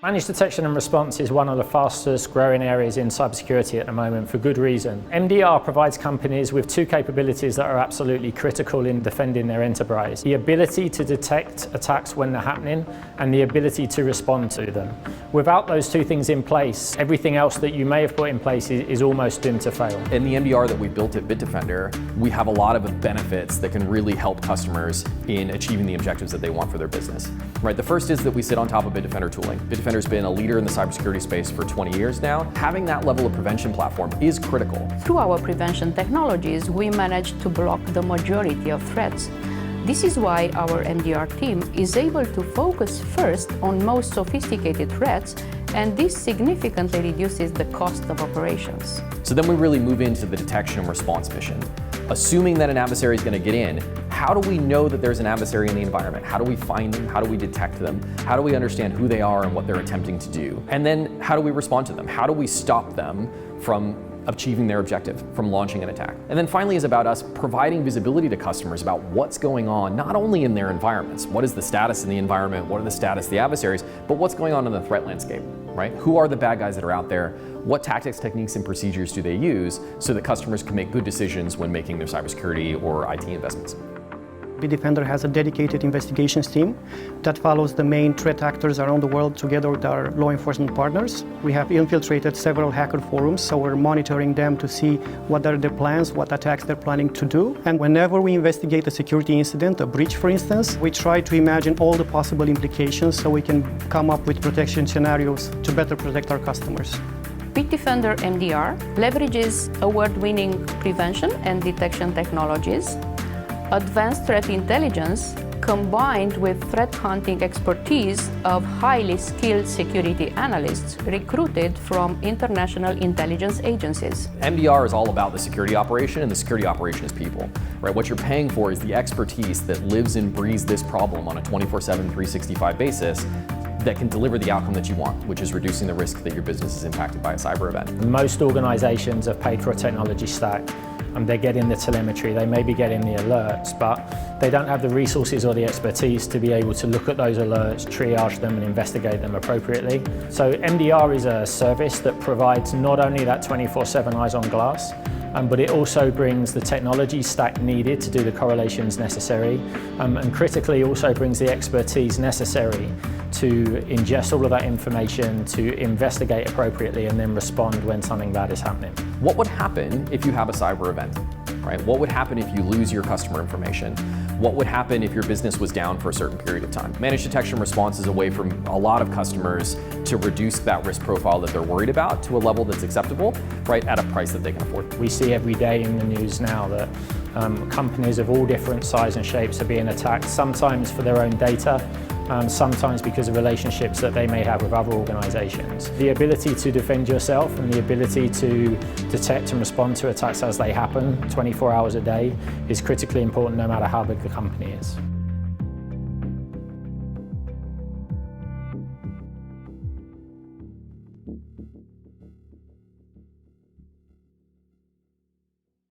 Managed detection and response is one of the fastest growing areas in cybersecurity at the moment for good reason. MDR provides companies with two capabilities that are absolutely critical in defending their enterprise. The ability to detect attacks when they're happening and the ability to respond to them. Without those two things in place, everything else that you may have put in place is almost doomed to fail. In the MDR that we built at Bitdefender, we have a lot of benefits that can really help customers in achieving the objectives that they want for their business. Right, the first is that we sit on top of Bitdefender tooling. Bitdefender's been a leader in the cybersecurity space for 20 years now. Having that level of prevention platform is critical. Through our prevention technologies, we managed to block the majority of threats. This is why our MDR team is able to focus first on most sophisticated threats, and this significantly reduces the cost of operations. So then we really move into the detection and response mission. Assuming that an adversary is going to get in, how do we know that there's an adversary in the environment? How do we find them? How do we detect them? How do we understand who they are and what they're attempting to do? And then how do we respond to them? How do we stop them from achieving their objective, from launching an attack? And then finally is about us providing visibility to customers about what's going on, not only in their environments, what is the status in the environment, what are the status of the adversaries, but what's going on in the threat landscape, right? Who are the bad guys that are out there? What tactics, techniques, and procedures do they use so that customers can make good decisions when making their cybersecurity or IT investments? Bitdefender has a dedicated investigations team that follows the main threat actors around the world together with our law enforcement partners. We have infiltrated several hacker forums, so we're monitoring them to see what are their plans, what attacks they're planning to do. And whenever we investigate a security incident, a breach for instance, we try to imagine all the possible implications so we can come up with protection scenarios to better protect our customers. Bitdefender MDR leverages award-winning prevention and detection technologies, advanced threat intelligence combined with threat hunting expertise of highly skilled security analysts recruited from international intelligence agencies. MDR is all about the security operation, and the security operation is people. Right? What you're paying for is the expertise that lives and breathes this problem on a 24/7, 365 basis that can deliver the outcome that you want, which is reducing the risk that your business is impacted by a cyber event. Most organizations have paid for a technology stack. They're getting the telemetry, they may be getting the alerts, but they don't have the resources or the expertise to be able to look at those alerts, triage them and investigate them appropriately. So MDR is a service that provides not only that 24/7 eyes on glass, but it also brings the technology stack needed to do the correlations necessary, and critically also brings the expertise necessary to ingest all of that information, to investigate appropriately and then respond when something bad is happening. What would happen if you have a cyber event? Right? What would happen if you lose your customer information? What would happen if your business was down for a certain period of time? Managed detection response is a way for a lot of customers to reduce that risk profile that they're worried about to a level that's acceptable, right, at a price that they can afford. We see every day in the news now that companies of all different sizes and shapes are being attacked, sometimes for their own data, sometimes because of relationships that they may have with other organizations. The ability to defend yourself and the ability to detect and respond to attacks as they happen 24 hours a day is critically important no matter how big the company is.